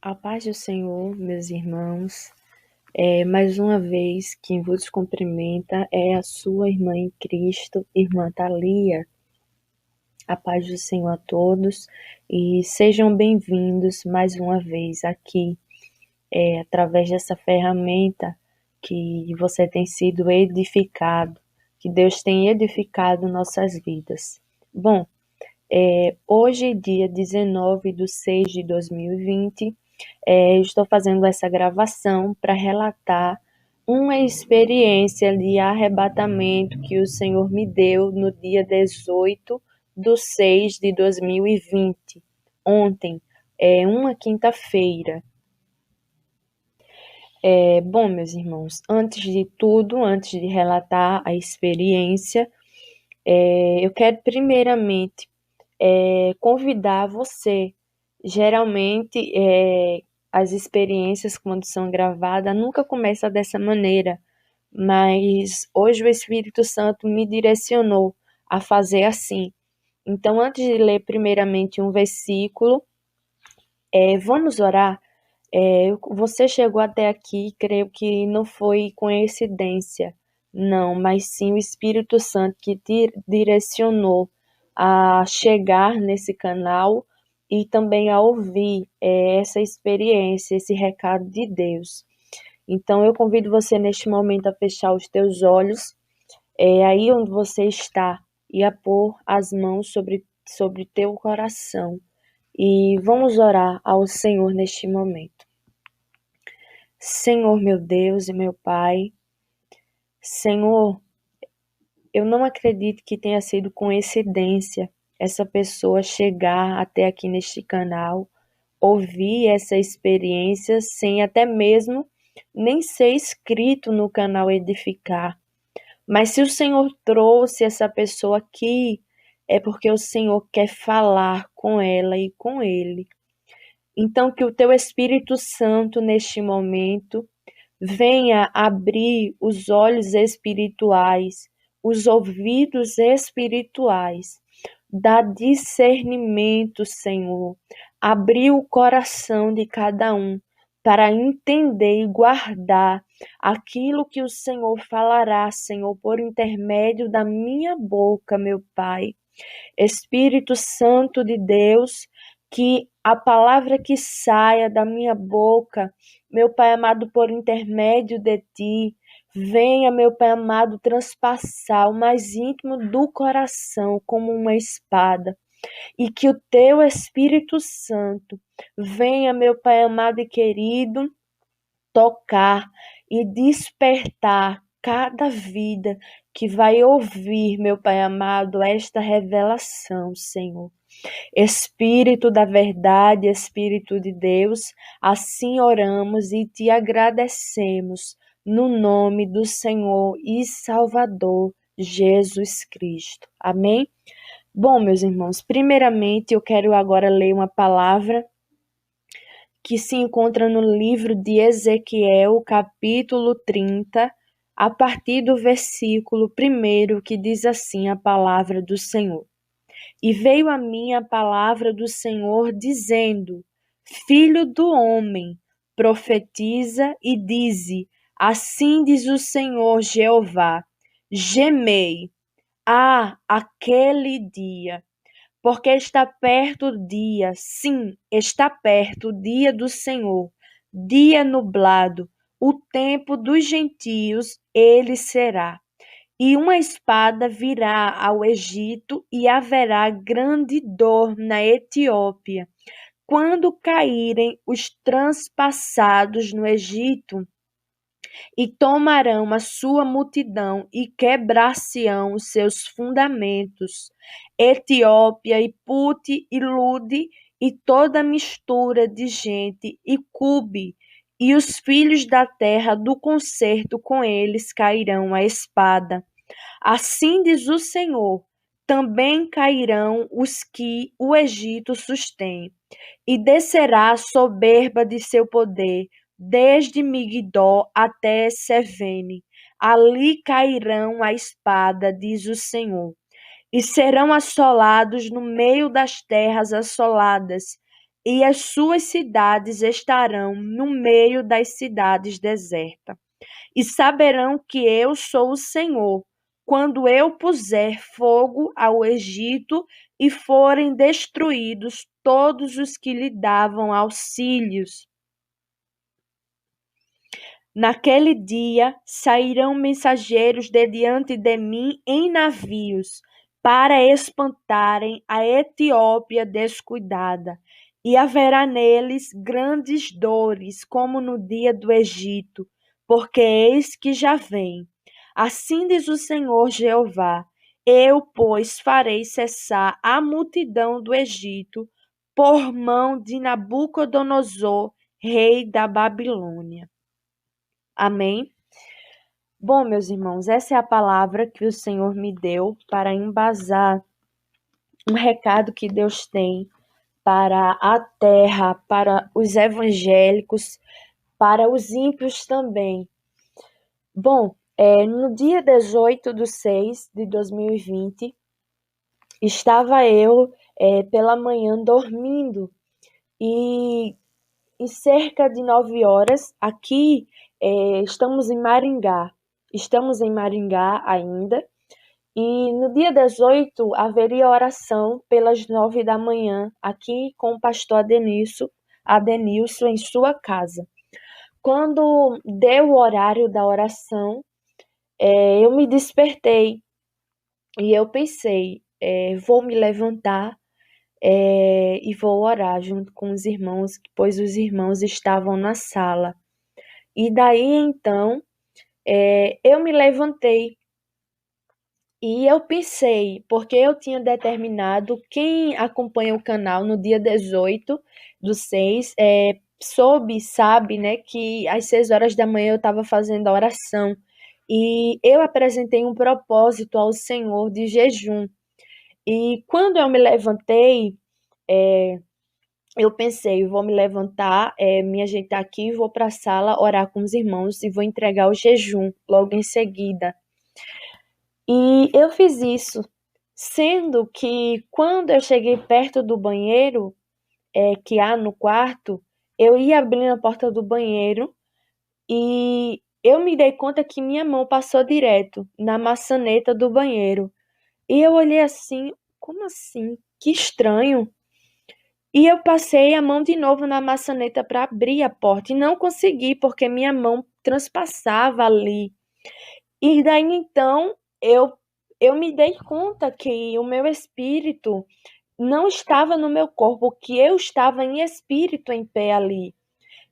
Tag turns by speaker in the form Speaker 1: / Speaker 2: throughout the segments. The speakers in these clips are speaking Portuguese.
Speaker 1: A paz do Senhor, meus irmãos. Mais uma vez, quem vos cumprimenta é a sua irmã em Cristo, irmã Thalia. A paz do Senhor a todos e sejam bem-vindos mais uma vez aqui, através dessa ferramenta que você tem sido edificado, que Deus tem edificado nossas vidas. Bom, hoje, dia 19/6/2020, estou fazendo essa gravação para relatar uma experiência de arrebatamento que o Senhor me deu no dia 18/6/2020, ontem, uma quinta-feira. Bom, meus irmãos, antes de tudo, antes de relatar a experiência, eu quero primeiramente convidar você. Geralmente, as experiências, quando são gravadas, nunca começam dessa maneira, mas hoje o Espírito Santo me direcionou a fazer assim. Então, antes de ler primeiramente um versículo, vamos orar. Você chegou até aqui, creio que não foi coincidência, não, mas sim o Espírito Santo que te direcionou a chegar nesse canal e também a ouvir essa experiência, esse recado de Deus. Então eu convido você neste momento a fechar os teus olhos, aí onde você está, e a pôr as mãos sobre teu coração. E vamos orar ao Senhor neste momento. Senhor, meu Deus e meu Pai, Senhor, eu não acredito que tenha sido coincidência essa pessoa chegar até aqui neste canal, ouvir essa experiência sem até mesmo nem ser inscrito no canal Edificar. Mas se o Senhor trouxe essa pessoa aqui, é porque o Senhor quer falar com ela e com ele. Então, que o teu Espírito Santo, neste momento, venha abrir os olhos espirituais, os ouvidos espirituais, dá discernimento, Senhor. Abrir o coração de cada um para entender e guardar aquilo que o Senhor falará, Senhor, por intermédio da minha boca, meu Pai. Espírito Santo de Deus, que a palavra que saia da minha boca, meu Pai amado, por intermédio de Ti, venha, meu Pai amado, transpassar o mais íntimo do coração como uma espada. E que o Teu Espírito Santo venha, meu Pai amado e querido, tocar e despertar cada vida que vai ouvir, meu Pai amado, esta revelação, Senhor. Espírito da verdade, Espírito de Deus, assim oramos e te agradecemos no nome do Senhor e Salvador Jesus Cristo. Amém? Bom, meus irmãos, primeiramente eu quero agora ler uma palavra que se encontra no livro de Ezequiel, capítulo 30, a partir do versículo 1, que diz assim a palavra do Senhor. E veio a mim a palavra do Senhor, dizendo: Filho do homem, profetiza e dize: Assim diz o Senhor Jeová: Gemei, aquele dia, porque está perto o dia, sim, está perto o dia do Senhor, dia nublado, o tempo dos gentios, ele será. E uma espada virá ao Egito e haverá grande dor na Etiópia. Quando caírem os transpassados no Egito, e tomarão a sua multidão e quebrar-se-ão os seus fundamentos. Etiópia e Pute e Lude e toda mistura de gente e Cube, e os filhos da terra do concerto com eles cairão a espada. Assim diz o Senhor, também cairão os que o Egito sustém, e descerá a soberba de seu poder, desde Migdol até Sevene. Ali cairão a espada, diz o Senhor, e serão assolados no meio das terras assoladas, e as suas cidades estarão no meio das cidades desertas. E saberão que eu sou o Senhor, quando eu puser fogo ao Egito e forem destruídos todos os que lhe davam auxílios. Naquele dia sairão mensageiros de diante de mim em navios, para espantarem a Etiópia descuidada, e haverá neles grandes dores, como no dia do Egito, porque eis que já vem. Assim diz o Senhor Jeová: eu, pois, farei cessar a multidão do Egito, por mão de Nabucodonosor, rei da Babilônia. Amém? Bom, meus irmãos, essa é a palavra que o Senhor me deu para embasar um recado que Deus tem para a terra, para os evangélicos, para os ímpios também. Bom, no dia 18/6/2020, estava eu pela manhã dormindo e em cerca de 9 horas, aqui estamos em Maringá ainda, e no dia 18 haveria oração pelas 9 da manhã, aqui com o pastor Adenilson em sua casa. Quando deu o horário da oração, eu me despertei e eu pensei, vou me levantar e vou orar junto com os irmãos, pois os irmãos estavam na sala. E daí então eu me levantei e eu pensei, porque eu tinha determinado, quem acompanha o canal no dia 18/6, sabe, né, que às 6 horas da manhã eu estava fazendo a oração e eu apresentei um propósito ao Senhor de jejum. E quando eu me levantei, eu pensei, vou me levantar, me ajeitar aqui, vou para a sala orar com os irmãos e vou entregar o jejum logo em seguida. E eu fiz isso, sendo que quando eu cheguei perto do banheiro, que há no quarto, eu ia abrindo a porta do banheiro e eu me dei conta que minha mão passou direto na maçaneta do banheiro. E eu olhei assim, como assim? Que estranho. E eu passei a mão de novo na maçaneta para abrir a porta e não consegui, porque minha mão transpassava ali. E daí então eu me dei conta que o meu espírito não estava no meu corpo, que eu estava em espírito em pé ali.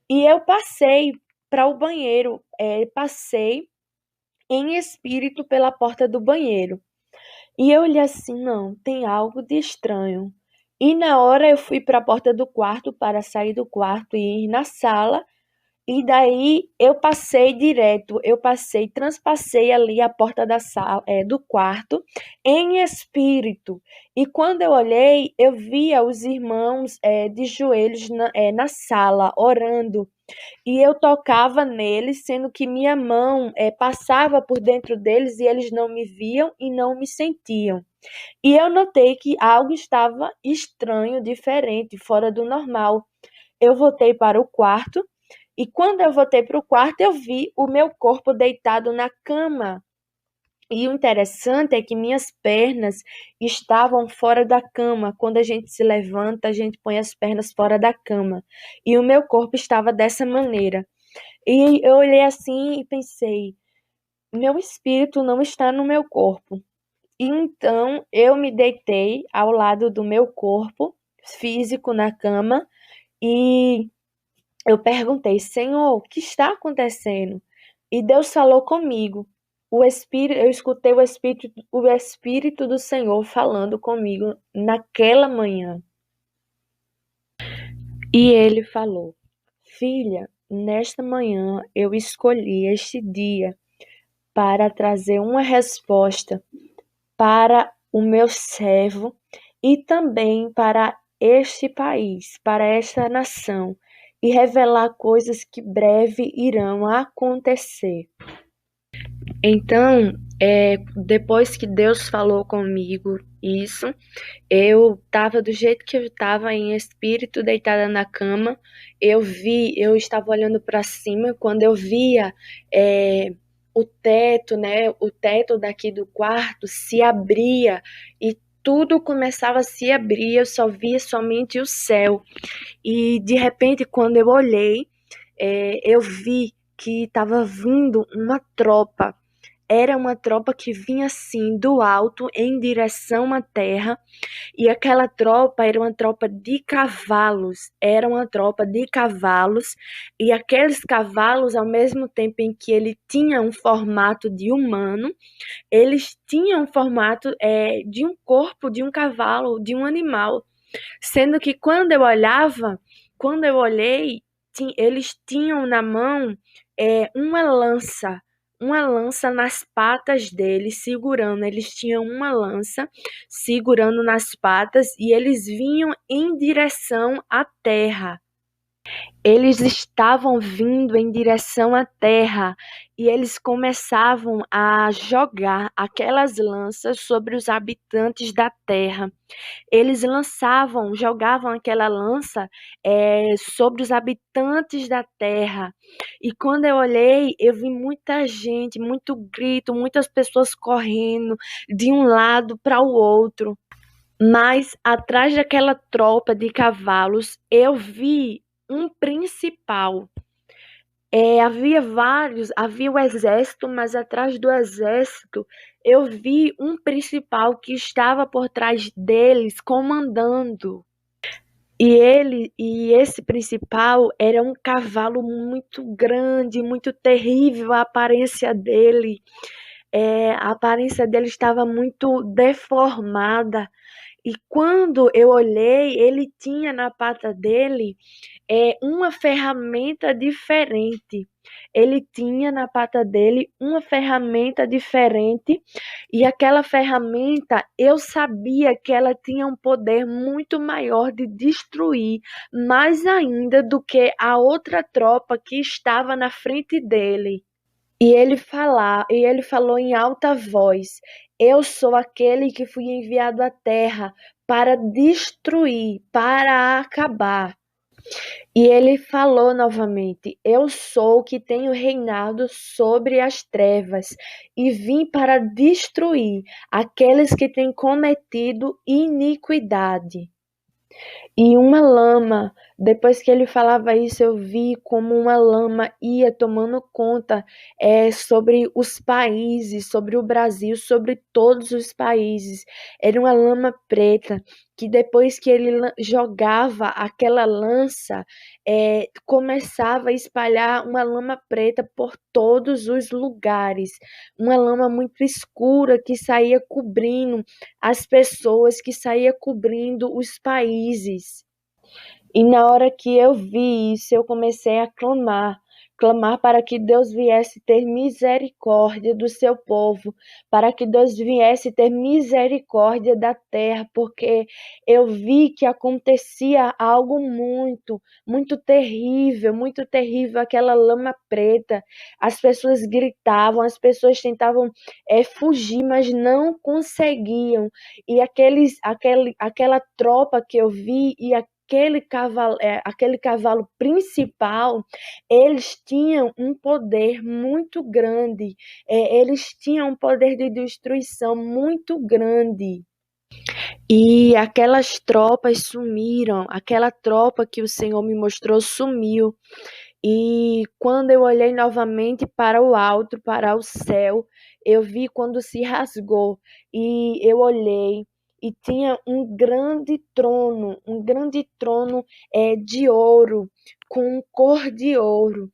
Speaker 1: E eu passei para o banheiro, passei em espírito pela porta do banheiro. E eu olhei assim, não, tem algo de estranho. E na hora eu fui para a porta do quarto para sair do quarto e ir na sala. E daí transpassei ali a porta da sala, do quarto, em espírito. E quando eu olhei, eu via os irmãos de joelhos na sala, orando. E eu tocava neles, sendo que minha mão passava por dentro deles e eles não me viam e não me sentiam. E eu notei que algo estava estranho, diferente, fora do normal. Eu voltei para o quarto e quando eu voltei para o quarto, eu vi o meu corpo deitado na cama. E o interessante é que minhas pernas estavam fora da cama. Quando a gente se levanta, a gente põe as pernas fora da cama. E o meu corpo estava dessa maneira. E eu olhei assim e pensei: meu espírito não está no meu corpo. E então eu me deitei ao lado do meu corpo físico na cama e eu perguntei: Senhor, o que está acontecendo? E Deus falou comigo. Eu escutei o Espírito do Senhor falando comigo naquela manhã. E ele falou: Filha, nesta manhã eu escolhi este dia para trazer uma resposta para o meu servo e também para este país, para esta nação, e revelar coisas que breve irão acontecer. Então, depois que Deus falou comigo Isso. Eu estava do jeito que eu estava em espírito, deitada na cama. Eu estava olhando para cima quando eu via eh, o teto, né? O teto daqui do quarto se abria e tudo começava a se abrir. Eu só via somente o céu. E de repente, quando eu olhei, eu vi que estava vindo uma tropa. Era uma tropa que vinha assim do alto em direção à terra, e aquela tropa era uma tropa de cavalos, era uma tropa de cavalos, e aqueles cavalos, ao mesmo tempo em que ele tinha um formato de humano, eles tinham um formato de um corpo de um cavalo, de um animal. Sendo que quando eu olhei, eles tinham na mão uma lança nas patas deles, segurando. Eles tinham uma lança segurando nas patas e eles vinham em direção à terra. Eles estavam vindo em direção à terra e eles começavam a jogar aquelas lanças sobre os habitantes da terra. Eles jogavam aquela lança sobre os habitantes da terra. E quando eu olhei, eu vi muita gente, muito grito, muitas pessoas correndo de um lado para o outro. Mas atrás daquela tropa de cavalos, eu vi um principal. Havia o exército, mas atrás do exército eu vi um principal que estava por trás deles comandando. E esse principal era um cavalo muito grande, muito terrível, a aparência dele estava muito deformada. E quando eu olhei, ele tinha na pata dele uma ferramenta diferente. Ele tinha na pata dele uma ferramenta diferente, e aquela ferramenta eu sabia que ela tinha um poder muito maior de destruir, mais ainda do que a outra tropa que estava na frente dele. E ele falou em alta voz: Eu sou aquele que fui enviado à terra para destruir, para acabar. E ele falou novamente: Eu sou o que tenho reinado sobre as trevas e vim para destruir aqueles que têm cometido iniquidade. E uma lama, depois que ele falava isso, eu vi como uma lama ia tomando conta sobre os países, sobre o Brasil, sobre todos os países. Era uma lama preta, que depois que ele jogava aquela lança, começava a espalhar uma lama preta por todos os lugares. Uma lama muito escura que saía cobrindo as pessoas, que saía cobrindo os países. E na hora que eu vi isso, eu comecei a clamar para que Deus viesse ter misericórdia do seu povo, para que Deus viesse ter misericórdia da terra, porque eu vi que acontecia algo muito terrível, aquela lama preta. As pessoas gritavam, as pessoas tentavam fugir, mas não conseguiam. E aquela tropa que eu vi e aquele cavalo principal, eles tinham um poder muito grande, eles tinham um poder de destruição muito grande. E aquelas tropas sumiram, aquela tropa que o Senhor me mostrou sumiu. E quando eu olhei novamente para o alto, para o céu, eu vi quando se rasgou. E eu olhei e tinha um grande trono de ouro, com cor de ouro.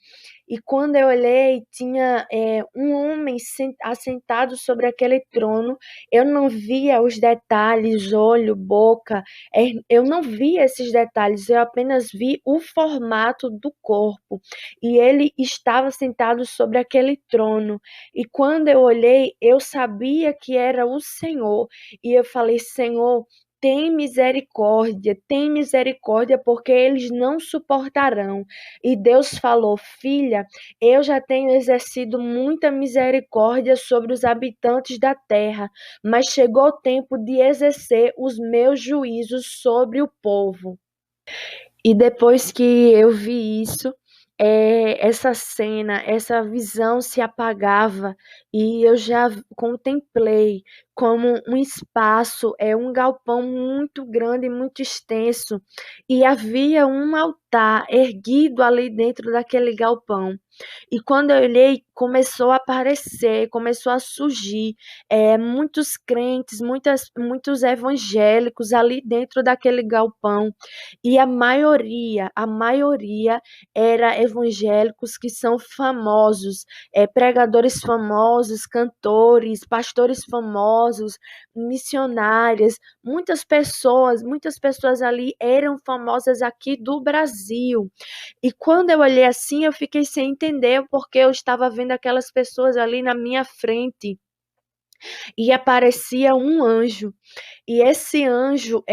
Speaker 1: E quando eu olhei, tinha um homem assentado sobre aquele trono. Eu não via os detalhes, olho, boca, eu não vi esses detalhes, eu apenas vi o formato do corpo. E ele estava sentado sobre aquele trono. E quando eu olhei, eu sabia que era o Senhor. E eu falei: Senhor, tem misericórdia, porque eles não suportarão. E Deus falou: filha, eu já tenho exercido muita misericórdia sobre os habitantes da terra, mas chegou o tempo de exercer os meus juízos sobre o povo. E depois que eu vi isso, essa cena, essa visão se apagava e eu já contemplei como um espaço, um galpão muito grande, muito extenso, e havia um altar erguido ali dentro daquele galpão. E quando eu olhei, começou a aparecer, começou a surgir muitos crentes, muitos evangélicos ali dentro daquele galpão. E a maioria era evangélicos que são famosos, pregadores famosos, cantores, pastores famosos, missionárias. Muitas pessoas ali eram famosas aqui do Brasil. E quando eu olhei assim, eu fiquei sem entender porque eu estava vendo aquelas pessoas ali na minha frente e aparecia um anjo. E esse anjo,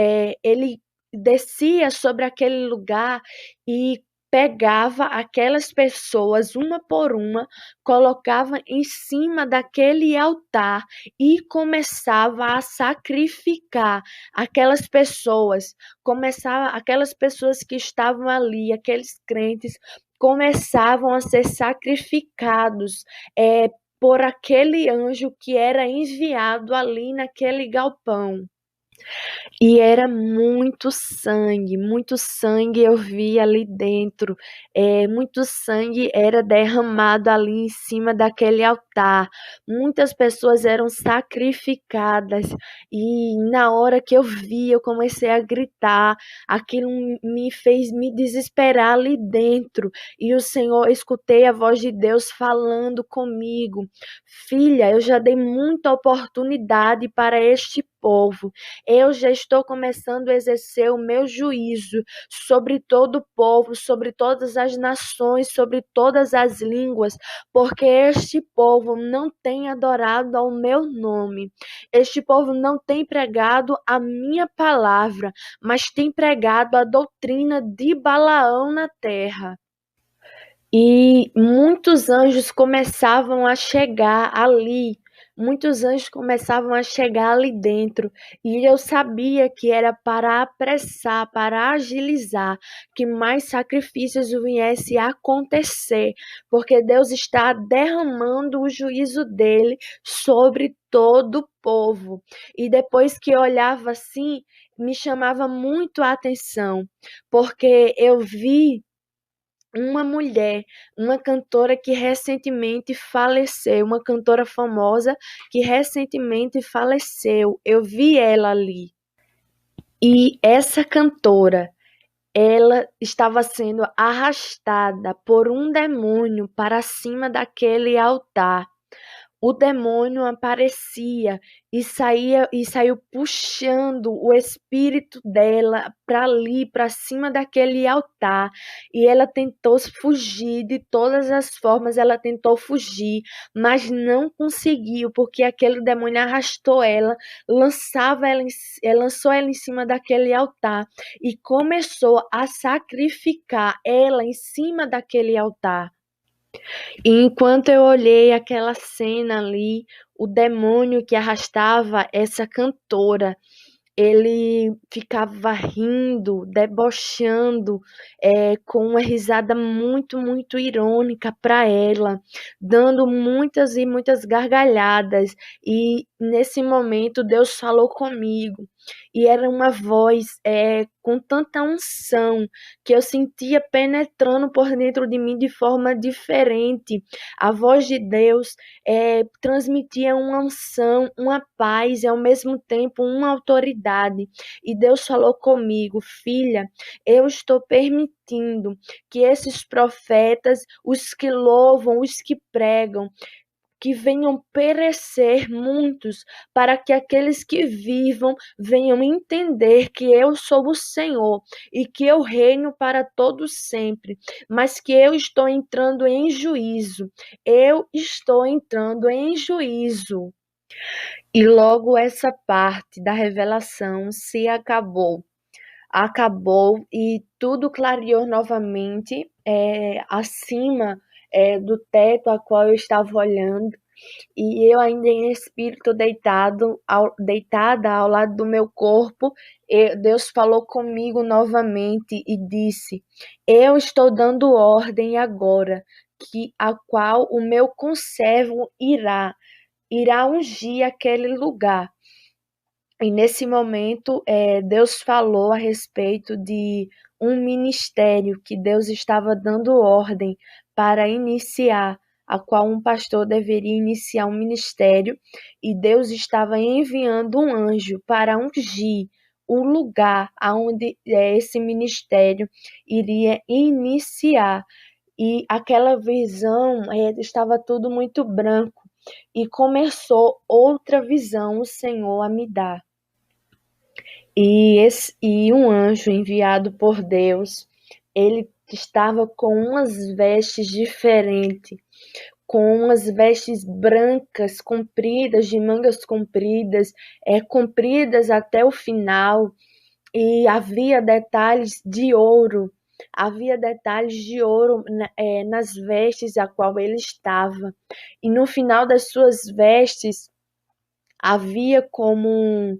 Speaker 1: ele descia sobre aquele lugar e pegava aquelas pessoas uma por uma, colocava em cima daquele altar e começava a sacrificar aquelas pessoas que estavam ali, aqueles crentes, começavam a ser sacrificados, por aquele anjo que era enviado ali naquele galpão. E era muito sangue eu vi ali dentro. Muito sangue era derramado ali em cima daquele altar. Muitas pessoas eram sacrificadas. E na hora que eu vi, eu comecei a gritar. Aquilo me fez me desesperar ali dentro. E o Senhor, escutei a voz de Deus falando comigo: filha, eu já dei muita oportunidade para este povo. Eu já estou começando a exercer o meu juízo sobre todo o povo, sobre todas as nações, sobre todas as línguas, porque este povo não tem adorado ao meu nome. Este povo não tem pregado a minha palavra, mas tem pregado a doutrina de Balaão na terra. E muitos anjos começavam a chegar ali dentro, e eu sabia que era para apressar, para agilizar, que mais sacrifícios viessem a acontecer, porque Deus está derramando o juízo dele sobre todo o povo. E depois que eu olhava assim, me chamava muito a atenção, porque eu vi uma mulher, uma cantora que recentemente faleceu, uma cantora famosa que recentemente faleceu. Eu vi ela ali. E essa cantora, ela estava sendo arrastada por um demônio para cima daquele altar. O demônio aparecia e saiu puxando o espírito dela para ali, para cima daquele altar. E ela tentou fugir de todas as formas, ela tentou fugir, mas não conseguiu, porque aquele demônio arrastou ela, lançou ela em cima daquele altar e começou a sacrificar ela em cima daquele altar. E enquanto eu olhei aquela cena ali, o demônio que arrastava essa cantora, ele ficava rindo, debochando, com uma risada muito, muito irônica para ela, dando muitas e muitas gargalhadas. E nesse momento Deus falou comigo. E era uma voz com tanta unção que eu sentia penetrando por dentro de mim de forma diferente. A voz de Deus transmitia uma unção, uma paz e ao mesmo tempo uma autoridade. E Deus falou comigo: filha, eu estou permitindo que esses profetas, os que louvam, os que pregam, que venham perecer muitos, para que aqueles que vivam venham entender que eu sou o Senhor e que eu reino para todos sempre, mas que eu estou entrando em juízo. Eu estou entrando em juízo. E logo essa parte da revelação se acabou. Acabou e tudo clareou novamente acima do teto a qual eu estava olhando. E eu ainda em espírito deitada ao lado do meu corpo, Deus falou comigo novamente e disse: Eu estou dando ordem agora, que a qual o meu conservo irá ungir aquele lugar. E nesse momento, Deus falou a respeito de um ministério que Deus estava dando ordem para iniciar, a qual um pastor deveria iniciar um ministério, e Deus estava enviando um anjo para ungir o lugar aonde esse ministério iria iniciar. E aquela visão estava tudo muito branco, e começou outra visão o Senhor a me dar. E um anjo enviado por Deus, ele estava com umas vestes diferentes, com umas vestes brancas, compridas, de mangas compridas, compridas até o final, e havia detalhes de ouro nas vestes a qual ele estava. E no final das suas vestes havia como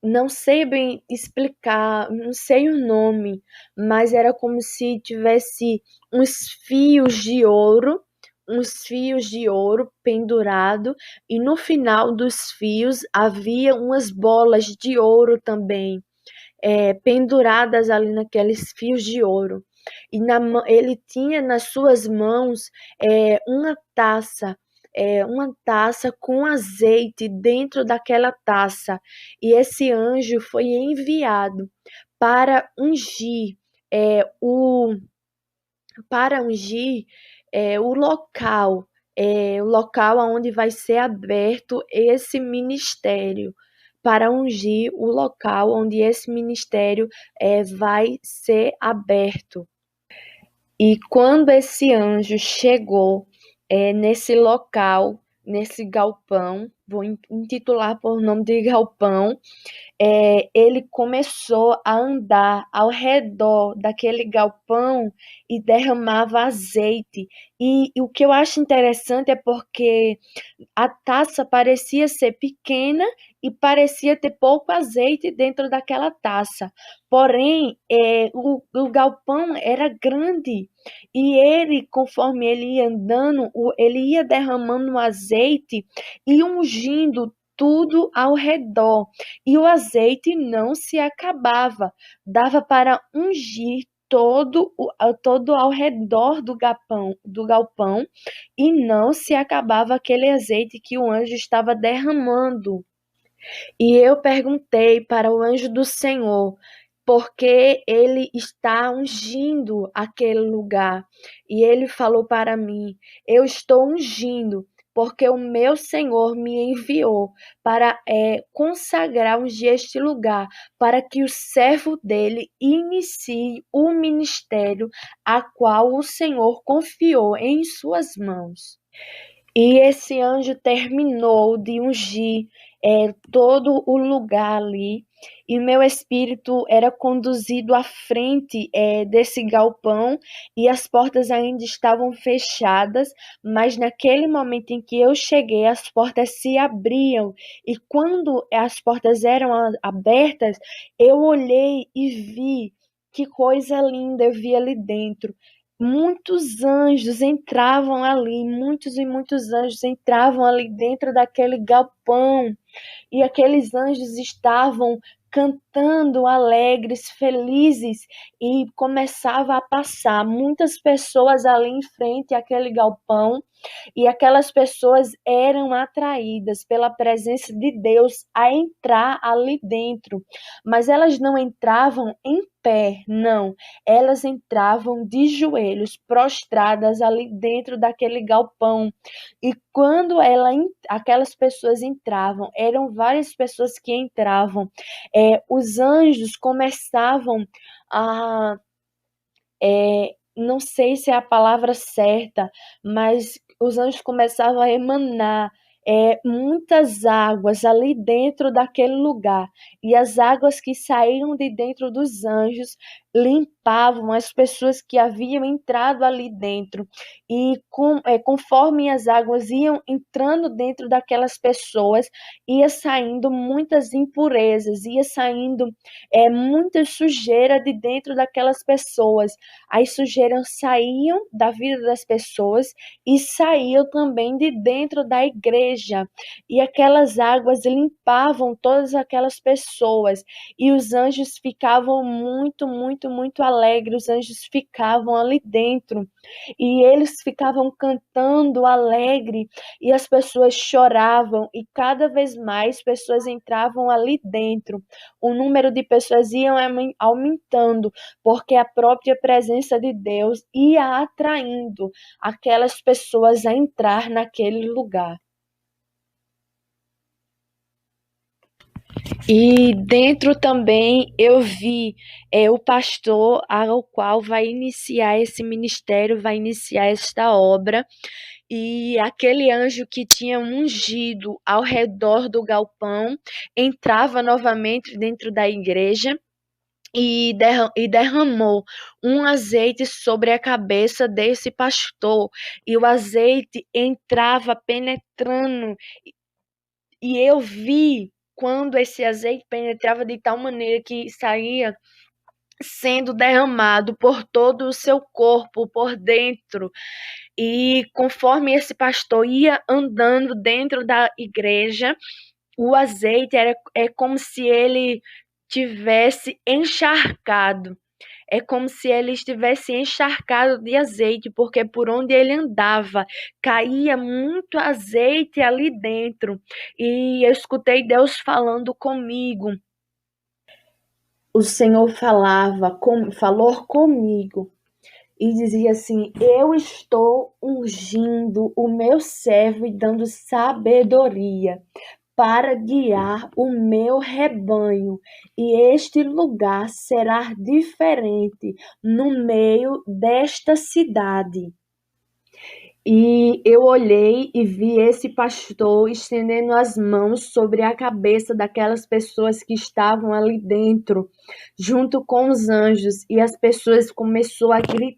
Speaker 1: não sei bem explicar, não sei o nome, mas era como se tivesse uns fios de ouro pendurado, e no final dos fios havia umas bolas de ouro também, penduradas ali naqueles fios de ouro. E ele tinha nas suas mãos uma taça com azeite dentro daquela taça. E esse anjo foi enviado para ungir é, o para ungir o local onde vai ser aberto esse ministério, para ungir o local onde esse ministério vai ser aberto. E quando esse anjo chegou nesse local, nesse galpão, vou intitular por nome de galpão, ele começou a andar ao redor daquele galpão e derramava azeite. E o que eu acho interessante é porque a taça parecia ser pequena e parecia ter pouco azeite dentro daquela taça. Porém, o galpão era grande, e ele, conforme ele ia andando, ele ia derramando azeite e ungindo tudo ao redor. E o azeite não se acabava, dava para ungir todo ao redor do galpão, e não se acabava aquele azeite que o anjo estava derramando. E eu perguntei para o anjo do Senhor, porque ele está ungindo aquele lugar. E ele falou para mim: Eu estou ungindo, porque o meu Senhor me enviou para consagrar, ungir este lugar, para que o servo dele inicie o ministério a qual o Senhor confiou em suas mãos. E esse anjo terminou de ungir todo o lugar ali, e meu espírito era conduzido à frente desse galpão, e as portas ainda estavam fechadas, mas naquele momento em que eu cheguei, as portas se abriam, e quando as portas eram abertas, eu olhei e vi que coisa linda eu vi ali dentro. Muitos anjos entravam ali, muitos e muitos anjos entravam ali dentro daquele galpão, e aqueles anjos estavam cantando alegres, felizes, e começava a passar muitas pessoas ali em frente àquele galpão, e aquelas pessoas eram atraídas pela presença de Deus a entrar ali dentro, mas elas não entravam em pé, não, elas entravam de joelhos, prostradas ali dentro daquele galpão. E quando aquelas pessoas entravam, eram várias pessoas que entravam, os anjos começavam a, não sei se é a palavra certa, mas os anjos começavam a emanar muitas águas ali dentro daquele lugar. E as águas que saíram de dentro dos anjos limpavam as pessoas que haviam entrado ali dentro. E conforme as águas iam entrando dentro daquelas pessoas, ia saindo muitas impurezas, ia saindo muita sujeira de dentro daquelas pessoas. As sujeiras saíam da vida das pessoas e saíam também de dentro da igreja. E aquelas águas limpavam todas aquelas pessoas. E os anjos ficavam muito, muito, muito alegres. Os anjos ficavam ali dentro. E eles ficavam cantando alegre. E as pessoas choravam. E cada vez mais pessoas entravam ali dentro. O número de pessoas iam aumentando, porque a própria presença de Deus ia atraindo aquelas pessoas a entrar naquele lugar. E dentro também eu vi o pastor ao qual vai iniciar esse ministério, vai iniciar esta obra, e aquele anjo que tinha ungido ao redor do galpão entrava novamente dentro da igreja e derramou um azeite sobre a cabeça desse pastor, e o azeite entrava penetrando, e eu vi quando esse azeite penetrava de tal maneira que saía sendo derramado por todo o seu corpo, por dentro. E conforme esse pastor ia andando dentro da igreja, o azeite é como se ele tivesse encharcado. É como se ele estivesse encharcado de azeite, porque por onde ele andava caía muito azeite ali dentro. E eu escutei Deus falando comigo. O Senhor falou comigo e dizia assim: eu estou ungindo o meu servo e dando sabedoria para guiar o meu rebanho, e este lugar será diferente no meio desta cidade. E eu olhei e vi esse pastor estendendo as mãos sobre a cabeça daquelas pessoas que estavam ali dentro, junto com os anjos, e as pessoas começaram a gritar,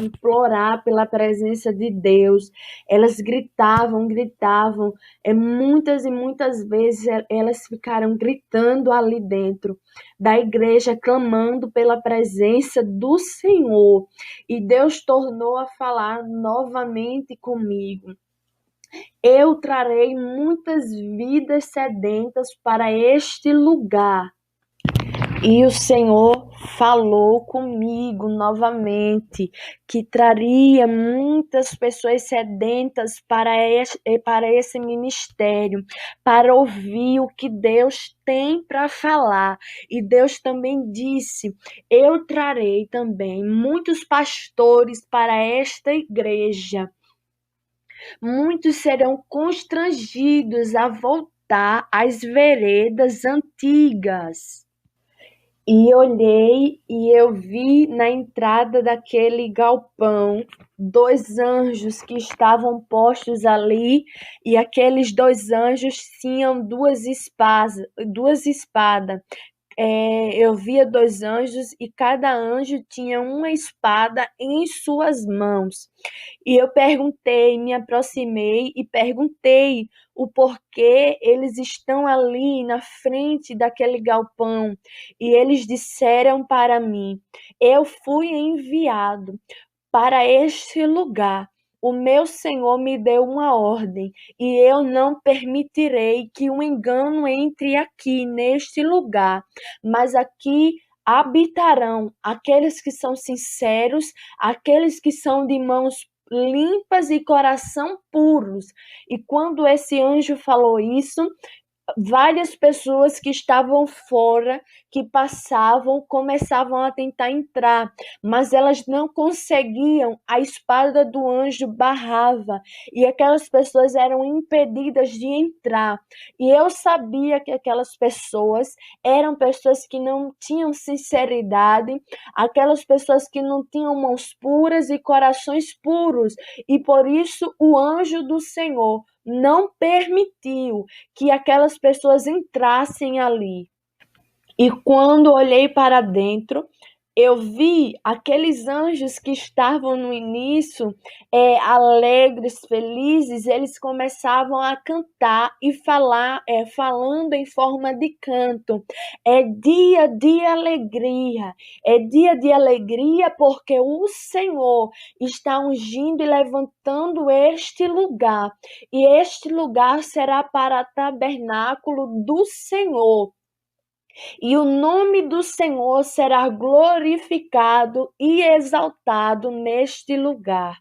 Speaker 1: implorar pela presença de Deus. Elas gritavam, gritavam, muitas e muitas vezes elas ficaram gritando ali dentro da igreja, clamando pela presença do Senhor. E Deus tornou a falar novamente comigo. Eu trarei muitas vidas sedentas para este lugar. E o Senhor falou comigo novamente que traria muitas pessoas sedentas para esse ministério, para ouvir o que Deus tem para falar. E Deus também disse: eu trarei também muitos pastores para esta igreja. Muitos serão constrangidos a voltar às veredas antigas. E olhei e eu vi na entrada daquele galpão 2 anjos que estavam postos ali, e aqueles 2 anjos tinham duas espadas. Eu via 2 anjos e cada anjo tinha uma espada em suas mãos. E eu me aproximei e perguntei o porquê eles estão ali na frente daquele galpão. E eles disseram para mim: eu fui enviado para este lugar. O meu Senhor me deu uma ordem, e eu não permitirei que um engano entre aqui neste lugar, mas aqui habitarão aqueles que são sinceros, aqueles que são de mãos limpas e coração puros. E quando esse anjo falou isso, várias pessoas que estavam fora, que passavam, começavam a tentar entrar, mas elas não conseguiam, a espada do anjo barrava, e aquelas pessoas eram impedidas de entrar. E eu sabia que aquelas pessoas eram pessoas que não tinham sinceridade, aquelas pessoas que não tinham mãos puras e corações puros, e por isso o anjo do Senhor não permitiu que aquelas pessoas entrassem ali. E quando olhei para dentro, eu vi aqueles anjos que estavam no início, alegres, felizes, eles começavam a cantar e falar, falando em forma de canto. É dia de alegria porque o Senhor está ungindo e levantando este lugar. E este lugar será para tabernáculo do Senhor. E o nome do Senhor será glorificado e exaltado neste lugar.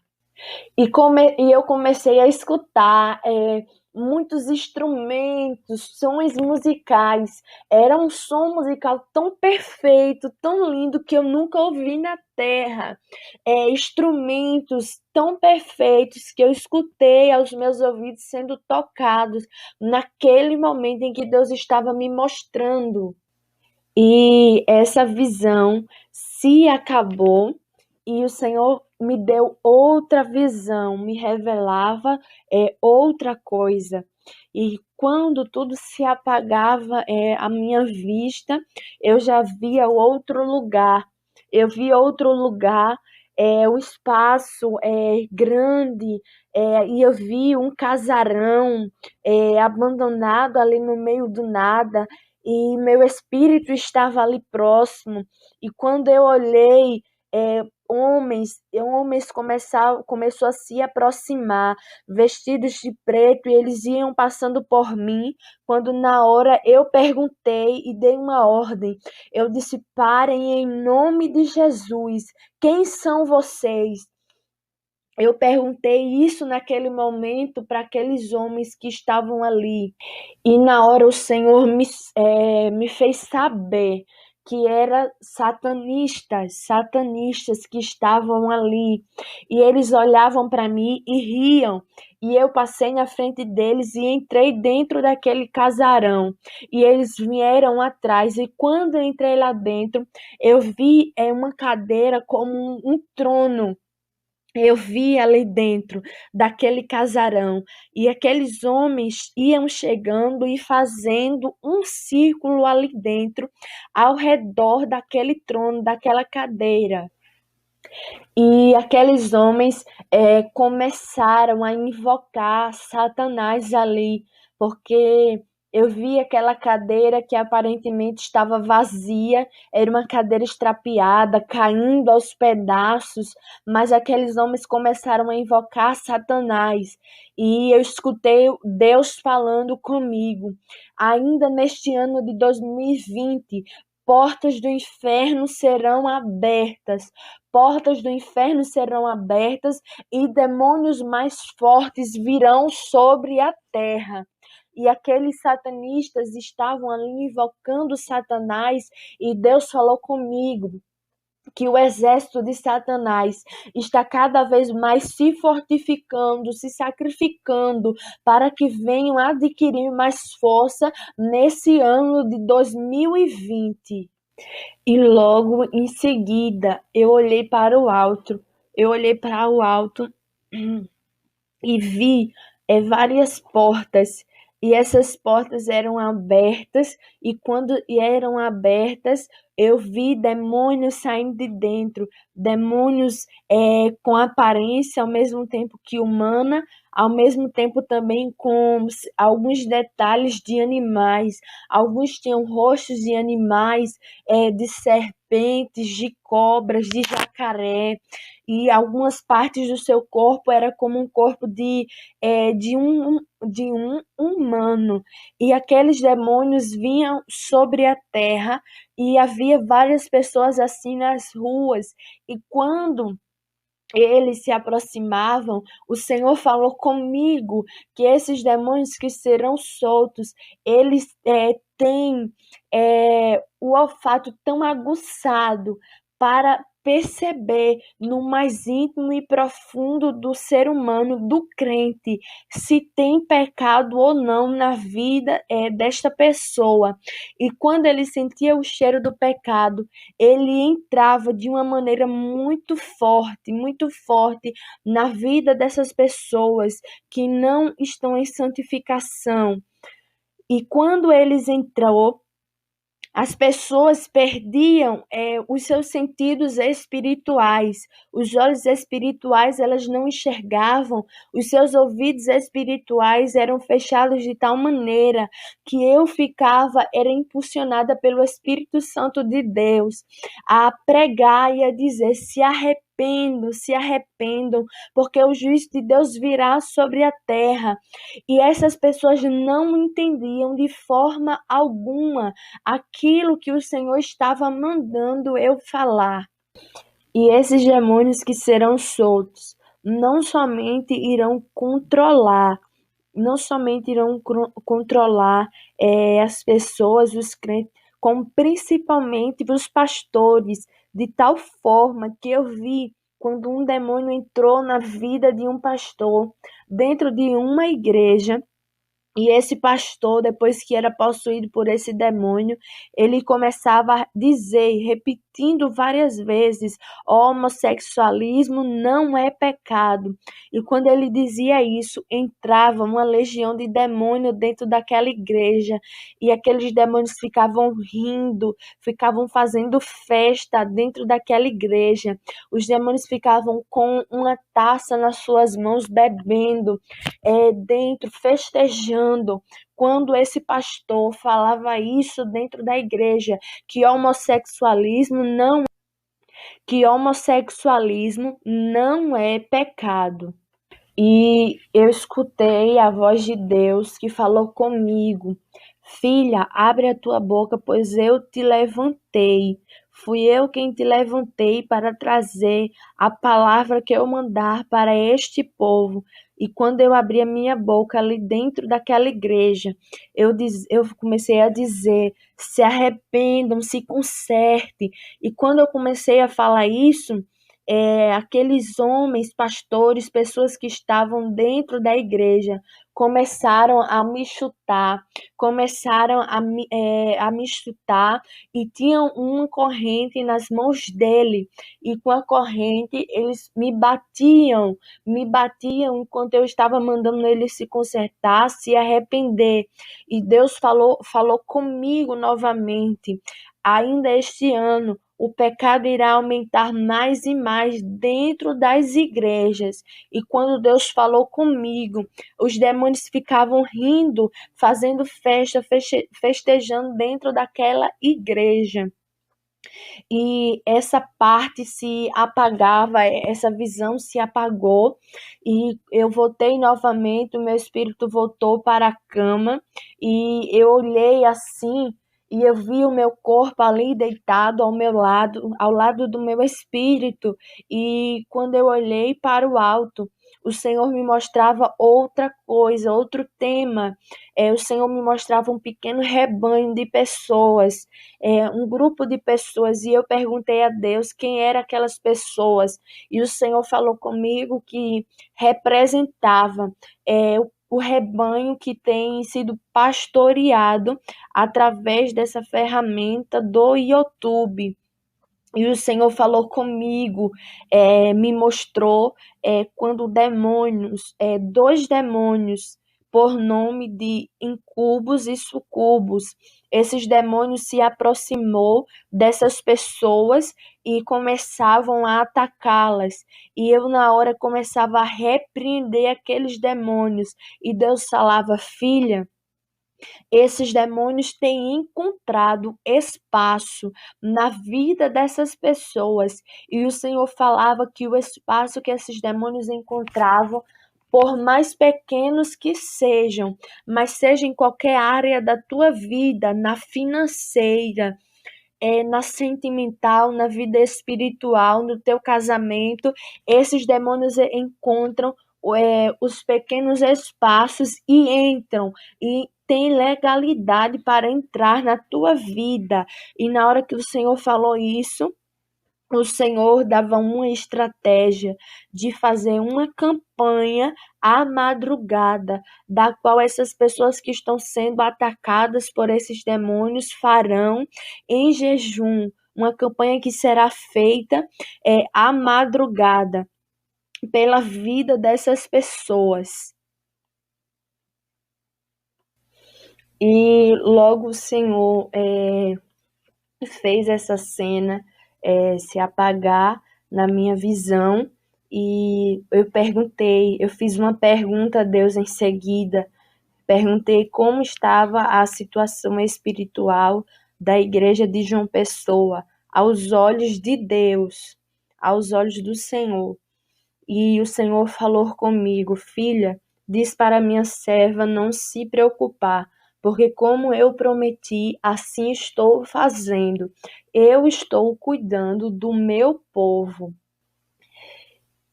Speaker 1: E eu comecei a escutar muitos instrumentos, sons musicais. Era um som musical tão perfeito, tão lindo, que eu nunca ouvi na terra. Instrumentos tão perfeitos que eu escutei aos meus ouvidos sendo tocados naquele momento em que Deus estava me mostrando. E essa visão se acabou e o Senhor me deu outra visão, me revelava outra coisa. E quando tudo se apagava à minha vista, eu já via outro lugar. Eu vi outro lugar, o espaço grande, e eu vi um casarão abandonado ali no meio do nada, e meu espírito estava ali próximo. E quando eu olhei, homens começou a se aproximar, vestidos de preto, e eles iam passando por mim, quando na hora eu perguntei e dei uma ordem. Eu disse: parem em nome de Jesus, quem são vocês? Eu perguntei isso naquele momento para aqueles homens que estavam ali. E na hora o Senhor me fez saber que eram satanistas que estavam ali. E eles olhavam para mim e riam. E eu passei na frente deles e entrei dentro daquele casarão. E eles vieram atrás. E quando eu entrei lá dentro, eu vi uma cadeira como um trono. Eu vi ali dentro daquele casarão, e aqueles homens iam chegando e fazendo um círculo ali dentro, ao redor daquele trono, daquela cadeira. E aqueles homens começaram a invocar Satanás ali, porque eu vi aquela cadeira que aparentemente estava vazia, era uma cadeira estrapiada, caindo aos pedaços, mas aqueles homens começaram a invocar Satanás. E eu escutei Deus falando comigo. Ainda neste ano de 2020, portas do inferno serão abertas. Portas do inferno serão abertas e demônios mais fortes virão sobre a terra. E aqueles satanistas estavam ali invocando Satanás, e Deus falou comigo que o exército de Satanás está cada vez mais se fortificando, se sacrificando, para que venham adquirir mais força nesse ano de 2020. E logo em seguida eu olhei para o alto e vi várias portas, e essas portas eram abertas, e quando eram abertas, eu vi demônios saindo de dentro, demônios com aparência ao mesmo tempo que humana, ao mesmo tempo também com alguns detalhes de animais. Alguns tinham rostos de animais, de serpentes, de cobras, de jacaré, e algumas partes do seu corpo era como um corpo de um humano. E aqueles demônios vinham sobre a terra, e havia várias pessoas assim nas ruas. E quando eles se aproximavam, o Senhor falou comigo que esses demônios que serão soltos, eles têm o olfato tão aguçado para perceber no mais íntimo e profundo do ser humano, do crente, se tem pecado ou não na vida desta pessoa. E quando ele sentia o cheiro do pecado, ele entrava de uma maneira muito forte na vida dessas pessoas que não estão em santificação. E quando eles entrou, as pessoas perdiam os seus sentidos espirituais, os olhos espirituais elas não enxergavam, os seus ouvidos espirituais eram fechados de tal maneira que eu era impulsionada pelo Espírito Santo de Deus a pregar e a dizer: se arrependam, porque o juízo de Deus virá sobre a terra. E essas pessoas não entendiam de forma alguma aquilo que o Senhor estava mandando eu falar. E esses demônios que serão soltos não somente irão controlar, as pessoas, os crentes, como principalmente os pastores, de tal forma que eu vi quando um demônio entrou na vida de um pastor dentro de uma igreja. E esse pastor, depois que era possuído por esse demônio, ele começava a dizer, repetindo várias vezes: homossexualismo não é pecado. E quando ele dizia isso, entrava uma legião de demônio dentro daquela igreja. E aqueles demônios ficavam rindo, ficavam fazendo festa dentro daquela igreja. Os demônios ficavam com uma taça nas suas mãos, bebendo dentro, festejando, quando esse pastor falava isso dentro da igreja, que homossexualismo não é pecado. E eu escutei a voz de Deus que falou comigo: filha, abre a tua boca, pois eu te levantei. Fui eu quem te levantei para trazer a palavra que eu mandar para este povo. E quando eu abri a minha boca ali dentro daquela igreja, eu comecei a dizer: se arrependam, se consertem. E quando eu comecei a falar isso, aqueles homens, pastores, pessoas que estavam dentro da igreja, começaram a me chutar, a me chutar, e tinham uma corrente nas mãos dele, e com a corrente eles me batiam enquanto eu estava mandando ele se consertar, se arrepender. E Deus falou comigo novamente: ainda este ano o pecado irá aumentar mais e mais dentro das igrejas. E quando Deus falou comigo, os demônios ficavam rindo, fazendo festa, festejando dentro daquela igreja. E essa parte se apagava, essa visão se apagou, e eu voltei novamente, o meu espírito voltou para a cama, e eu olhei assim, e eu vi o meu corpo ali deitado ao meu lado, ao lado do meu espírito, e quando eu olhei para o alto, o Senhor me mostrava outra coisa, outro tema. O Senhor me mostrava um pequeno rebanho de pessoas, um grupo de pessoas, e eu perguntei a Deus quem eram aquelas pessoas, e o Senhor falou comigo que representava o rebanho que tem sido pastoreado através dessa ferramenta do YouTube. E o Senhor falou comigo, me mostrou quando dois demônios, por nome de incubos e sucubos, esses demônios se aproximou dessas pessoas e começavam a atacá-las. E eu, na hora, começava a repreender aqueles demônios. E Deus falava: filha, esses demônios têm encontrado espaço na vida dessas pessoas. E o Senhor falava que o espaço que esses demônios encontravam, por mais pequenos que sejam, mas seja em qualquer área da tua vida, na financeira, na sentimental, na vida espiritual, no teu casamento, esses demônios encontram os pequenos espaços e entram, e tem legalidade para entrar na tua vida. E na hora que o Senhor falou isso, o Senhor dava uma estratégia de fazer uma campanha à madrugada, da qual essas pessoas que estão sendo atacadas por esses demônios farão em jejum. Uma campanha que será feita à madrugada pela vida dessas pessoas. E logo o Senhor fez essa cena se apagar na minha visão, e eu fiz uma pergunta a Deus em seguida, perguntei como estava a situação espiritual da igreja de João Pessoa, aos olhos de Deus, aos olhos do Senhor. E o Senhor falou comigo: filha, diz para minha serva não se preocupar, porque como eu prometi, assim estou fazendo. Eu estou cuidando do meu povo.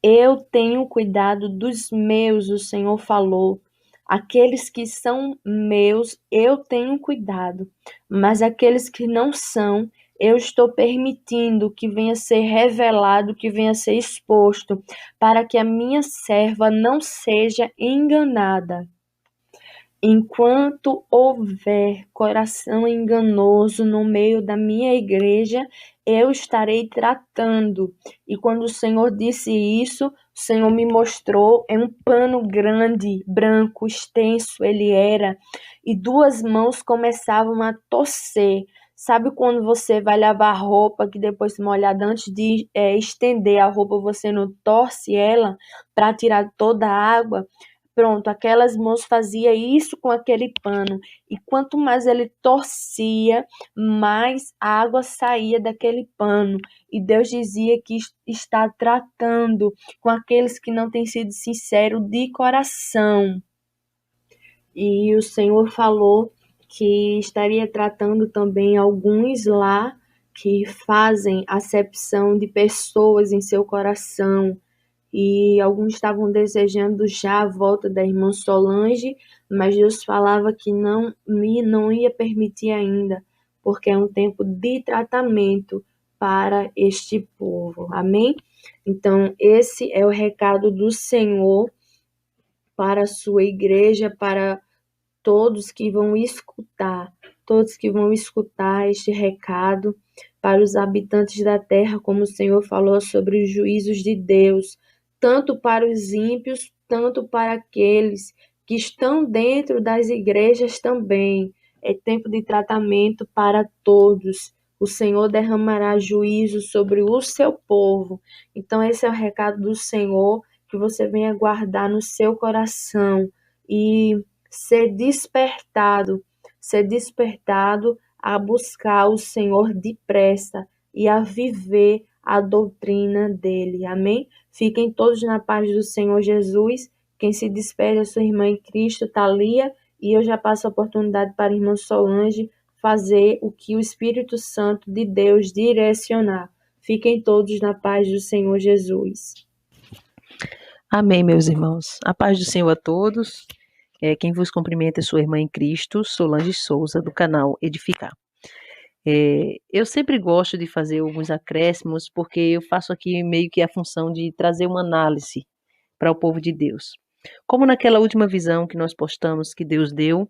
Speaker 1: Eu tenho cuidado dos meus, o Senhor falou. Aqueles que são meus, eu tenho cuidado, mas aqueles que não são, eu estou permitindo que venha ser revelado, que venha ser exposto, para que a minha serva não seja enganada. Enquanto houver coração enganoso no meio da minha igreja, eu estarei tratando. E quando o Senhor disse isso, o Senhor me mostrou, um pano grande, branco, extenso ele era, e duas mãos começavam a torcer. Sabe quando você vai lavar roupa, que depois molhada, antes de estender a roupa, você não torce ela para tirar toda a água? Pronto, aquelas mãos faziam isso com aquele pano. E quanto mais ele torcia, mais água saía daquele pano. E Deus dizia que está tratando com aqueles que não têm sido sinceros de coração. E o Senhor falou que estaria tratando também alguns lá que fazem acepção de pessoas em seu coração, e alguns estavam desejando já a volta da irmã Solange, mas Deus falava que não ia permitir ainda, porque é um tempo de tratamento para este povo. Amém? Então, esse é o recado do Senhor para a sua igreja, para todos que vão escutar, este recado, para os habitantes da terra, como o Senhor falou sobre os juízos de Deus, tanto para os ímpios, tanto para aqueles que estão dentro das igrejas também. É tempo de tratamento para todos. O Senhor derramará juízo sobre o seu povo. Então, esse é o recado do Senhor, que você venha guardar no seu coração e ser despertado a buscar o Senhor depressa e a viver a doutrina dele. Amém? Fiquem todos na paz do Senhor Jesus. Quem se despede é sua irmã em Cristo, Thalia, e eu já passo a oportunidade para a irmã Solange fazer o que o Espírito Santo de Deus direcionar. Fiquem todos na paz do Senhor Jesus.
Speaker 2: Amém, meus irmãos. A paz do Senhor a todos. Quem vos cumprimenta é sua irmã em Cristo, Solange Souza, do canal Edificar. Eu sempre gosto de fazer alguns acréscimos, porque eu faço aqui meio que a função de trazer uma análise para o povo de Deus. Como naquela última visão que nós postamos, que Deus deu,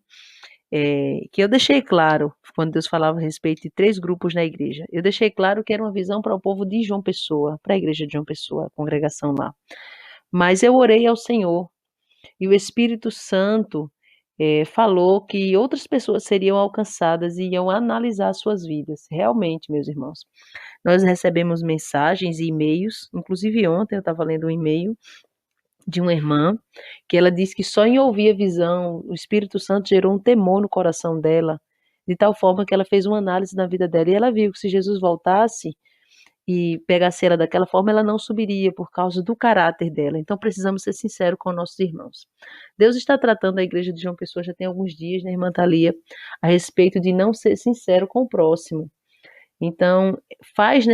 Speaker 2: que eu deixei claro, quando Deus falava a respeito de 3 grupos na igreja, eu deixei claro que era uma visão para o povo de João Pessoa, para a igreja de João Pessoa, a congregação lá. Mas eu orei ao Senhor, e o Espírito Santo falou que outras pessoas seriam alcançadas e iam analisar suas vidas. Realmente, meus irmãos, nós recebemos mensagens e e-mails, inclusive ontem eu estava lendo um e-mail de uma irmã, que ela disse que só em ouvir a visão, o Espírito Santo gerou um temor no coração dela, de tal forma que ela fez uma análise na vida dela, e ela viu que se Jesus voltasse e pegasse ela daquela forma, ela não subiria por causa do caráter dela. Então precisamos ser sinceros com nossos irmãos. Deus está tratando a igreja de João Pessoa já tem alguns dias, né, irmã Thalia, a respeito de não ser sincero com o próximo. Então, se faz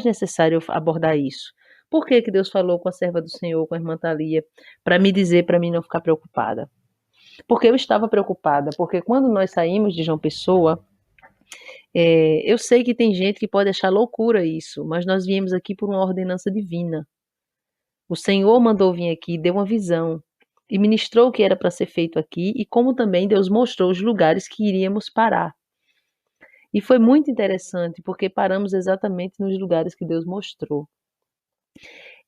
Speaker 2: necessário abordar isso. Por que Deus falou com a serva do Senhor, com a irmã Thalia, para me dizer, para mim não ficar preocupada? Porque eu estava preocupada, porque quando nós saímos de João Pessoa, Eu sei que tem gente que pode achar loucura isso, mas nós viemos aqui por uma ordenança divina. O Senhor mandou vir aqui, deu uma visão e ministrou o que era para ser feito aqui e como também Deus mostrou os lugares que iríamos parar. E foi muito interessante porque paramos exatamente nos lugares que Deus mostrou.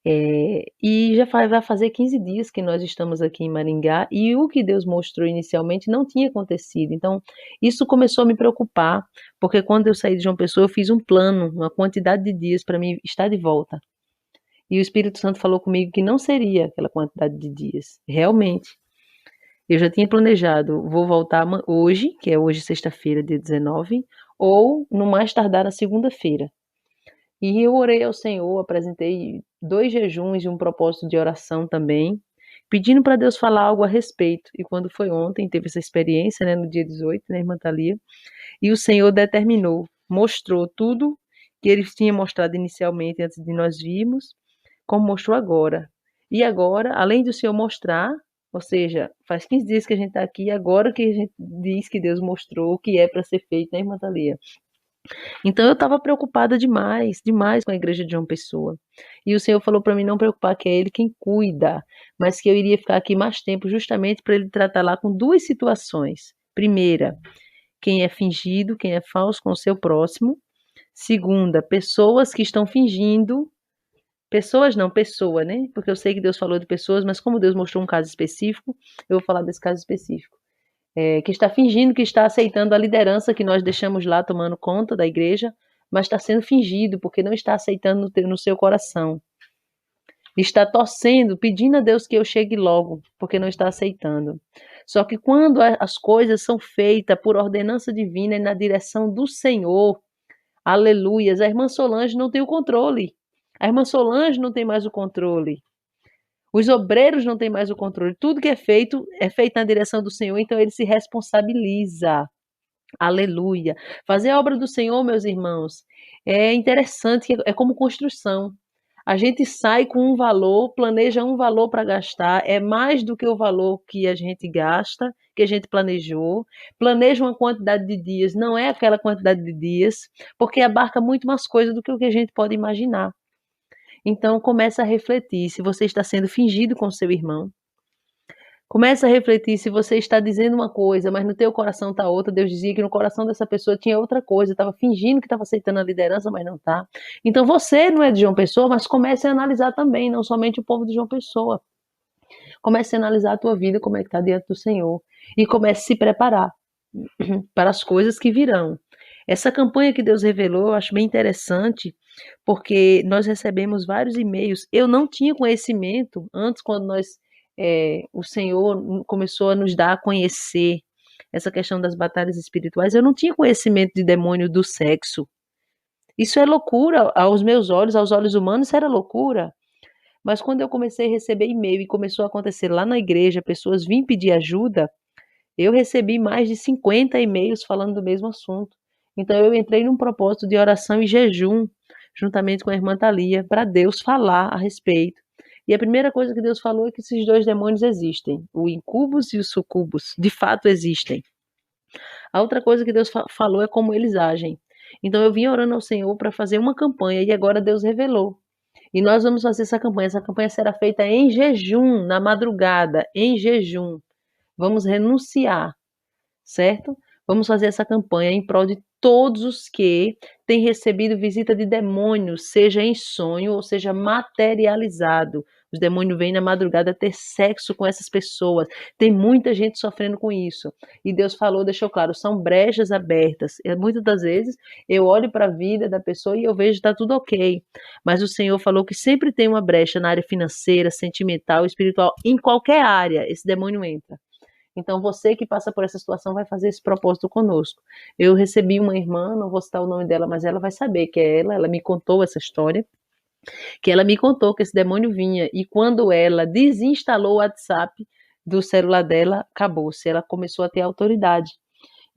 Speaker 2: E já vai fazer 15 dias que nós estamos aqui em Maringá e o que Deus mostrou inicialmente não tinha acontecido. Então, isso começou a me preocupar, porque quando eu saí de João Pessoa, eu fiz um plano, uma quantidade de dias para mim estar de volta. E o Espírito Santo falou comigo que não seria aquela quantidade de dias. Realmente. Eu já tinha planejado, vou voltar hoje, que é hoje sexta-feira, dia 19, ou no mais tardar na segunda-feira. E eu orei ao Senhor, apresentei 2 jejuns e um propósito de oração também, pedindo para Deus falar algo a respeito. E quando foi ontem, teve essa experiência, né, no dia 18, né, irmã Thalia, e o Senhor determinou, mostrou tudo que ele tinha mostrado inicialmente antes de nós virmos, como mostrou agora. E agora, além do Senhor mostrar, ou seja, faz 15 dias que a gente está aqui, agora que a gente diz que Deus mostrou o que é para ser feito, né, irmã Thalia? Então eu estava preocupada demais, demais com a igreja de João Pessoa. E o Senhor falou para mim não preocupar, que é Ele quem cuida, mas que eu iria ficar aqui mais tempo justamente para Ele tratar lá com 2 situações. Primeira, quem é fingido, quem é falso com o seu próximo. Segunda, pessoas que estão fingindo. Pessoas não, pessoa, né? Porque eu sei que Deus falou de pessoas, mas como Deus mostrou um caso específico, eu vou falar desse caso específico. Que está fingindo que está aceitando a liderança que nós deixamos lá tomando conta da igreja, mas está sendo fingido, porque não está aceitando no seu coração. Está torcendo, pedindo a Deus que eu chegue logo, porque não está aceitando. Só que quando as coisas são feitas por ordenança divina e na direção do Senhor, aleluias, a irmã Solange não tem o controle. A irmã Solange não tem mais o controle. Os obreiros não têm mais o controle. Tudo que é feito na direção do Senhor, então ele se responsabiliza. Aleluia. Fazer a obra do Senhor, meus irmãos, é interessante, é como construção. A gente sai com um valor, planeja um valor para gastar, é mais do que o valor que a gente gasta, que a gente planejou. Planeja uma quantidade de dias, não é aquela quantidade de dias, porque abarca muito mais coisas do que o que a gente pode imaginar. Então, começa a refletir se você está sendo fingido com seu irmão. Começa a refletir se você está dizendo uma coisa, mas no teu coração está outra. Deus dizia que no coração dessa pessoa tinha outra coisa, estava fingindo que estava aceitando a liderança, mas não está. Então, você não é de João Pessoa, mas comece a analisar também, não somente o povo de João Pessoa. Comece a analisar a tua vida, como é que está diante do Senhor. E comece a se preparar para as coisas que virão. Essa campanha que Deus revelou, eu acho bem interessante, porque nós recebemos vários e-mails. Eu não tinha conhecimento antes, quando o Senhor começou a nos dar a conhecer essa questão das batalhas espirituais. Eu não tinha conhecimento de demônio do sexo. Isso é loucura aos meus olhos, aos olhos humanos, isso era loucura. Mas quando eu comecei a receber e-mail e começou a acontecer lá na igreja, pessoas vinham pedir ajuda, eu recebi mais de 50 e-mails falando do mesmo assunto. Então eu entrei num propósito de oração e jejum, juntamente com a irmã Thalia, para Deus falar a respeito. E a primeira coisa que Deus falou é que esses 2 demônios existem, o incubus e o sucubus, de fato existem. A outra coisa que Deus falou é como eles agem. Então eu vim orando ao Senhor para fazer uma campanha e agora Deus revelou. E nós vamos fazer essa campanha. Essa campanha será feita em jejum, na madrugada, em jejum. Vamos renunciar, certo? Vamos fazer essa campanha em prol de todos os que têm recebido visita de demônios, seja em sonho ou seja materializado. Os demônios vêm na madrugada ter sexo com essas pessoas. Tem muita gente sofrendo com isso. E Deus falou, deixou claro, são brechas abertas. E muitas das vezes eu olho para a vida da pessoa e eu vejo que está tudo ok. Mas o Senhor falou que sempre tem uma brecha na área financeira, sentimental, espiritual, em qualquer área esse demônio entra. Então, você que passa por essa situação vai fazer esse propósito conosco. Eu recebi uma irmã, não vou citar o nome dela, mas ela vai saber que é ela me contou essa história, que ela me contou que esse demônio vinha, e quando ela desinstalou o WhatsApp do celular dela, acabou-se, ela começou a ter autoridade.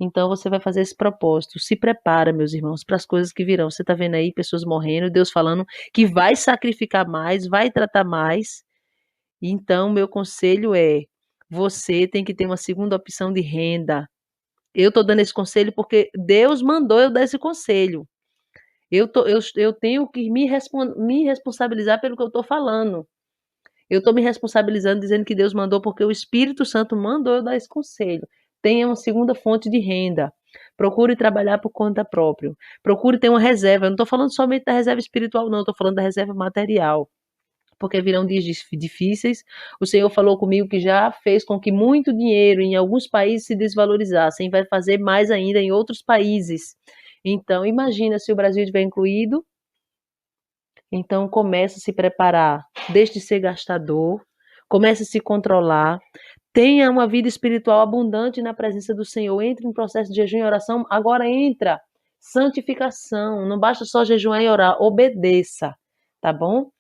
Speaker 2: Então, você vai fazer esse propósito. Se prepara, meus irmãos, para as coisas que virão. Você está vendo aí pessoas morrendo, Deus falando que vai sacrificar mais, vai tratar mais. Então, meu conselho é, você tem que ter uma segunda opção de renda. Eu estou dando esse conselho porque Deus mandou eu dar esse conselho. Eu tenho que me responsabilizar pelo que eu estou falando. Eu estou me responsabilizando dizendo que Deus mandou porque o Espírito Santo mandou eu dar esse conselho. Tenha uma segunda fonte de renda. Procure trabalhar por conta própria. Procure ter uma reserva. Eu não estou falando somente da reserva espiritual, não. Estou falando da reserva material. Porque virão dias difíceis. O Senhor falou comigo que já fez com que muito dinheiro em alguns países se desvalorizasse. E vai fazer mais ainda em outros países. Então, imagina se o Brasil estiver incluído. Então, comece a se preparar. Deixe de ser gastador. Comece a se controlar. Tenha uma vida espiritual abundante na presença do Senhor. Entre em processo de jejum e oração. Agora entra. Santificação. Não basta só jejuar e orar. Obedeça. Tá bom?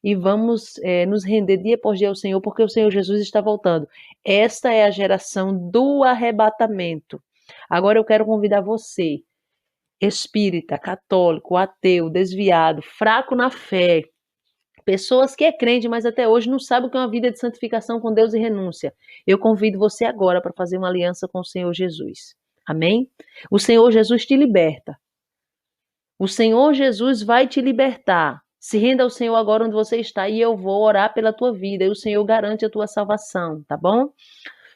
Speaker 2: E vamos nos render dia após dia ao Senhor, porque o Senhor Jesus está voltando. Esta é a geração do arrebatamento. Agora eu quero convidar você, espírita, católico, ateu, desviado, fraco na fé, pessoas que é crente, mas até hoje não sabe o que é uma vida de santificação com Deus e renúncia. Eu convido você agora para fazer uma aliança com o Senhor Jesus. Amém? O Senhor Jesus te liberta. O Senhor Jesus vai te libertar. Se renda ao Senhor agora onde você está e eu vou orar pela tua vida e o Senhor garante a tua salvação, tá bom?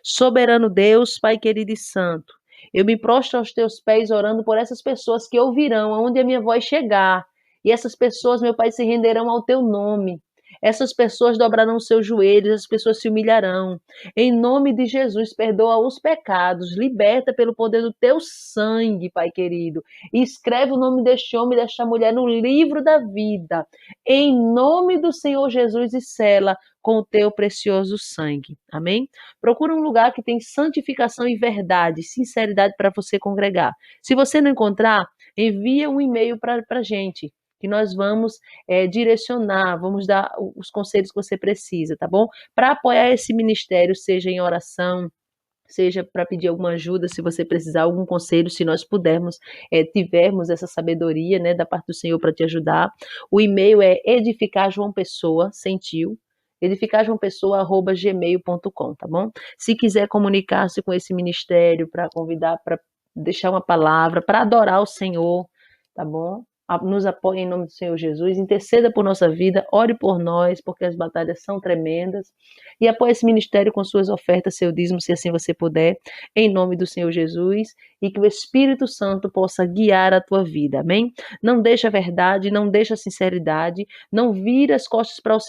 Speaker 2: Soberano Deus, Pai querido e santo, eu me prostro aos teus pés orando por essas pessoas que ouvirão aonde a minha voz chegar. E essas pessoas, meu Pai, se renderão ao teu nome. Essas pessoas dobrarão os seus joelhos, as pessoas se humilharão. Em nome de Jesus, perdoa os pecados, liberta pelo poder do teu sangue, Pai querido. E escreve o nome deste homem e desta mulher no livro da vida. Em nome do Senhor Jesus e sela com o teu precioso sangue. Amém? Procura um lugar que tem santificação e verdade, sinceridade para você congregar. Se você não encontrar, envia um e-mail para a gente, que nós vamos direcionar, vamos dar os conselhos que você precisa, tá bom? Para apoiar esse ministério, seja em oração, seja para pedir alguma ajuda, se você precisar algum conselho, se nós pudermos, tivermos essa sabedoria, né, da parte do Senhor para te ajudar. O e-mail é edificarjoaopessoa, sentiu, edificarjoaopessoa@gmail.com, tá bom? Se quiser comunicar-se com esse ministério para convidar, para deixar uma palavra, para adorar o Senhor, tá bom? Nos apoie em nome do Senhor Jesus, interceda por nossa vida, ore por nós, porque as batalhas são tremendas, e apoie esse ministério com suas ofertas, seu dízimo, se assim você puder, em nome do Senhor Jesus, e que o Espírito Santo possa guiar a tua vida, amém? Não deixa a verdade, não deixa a sinceridade, não vira as costas para o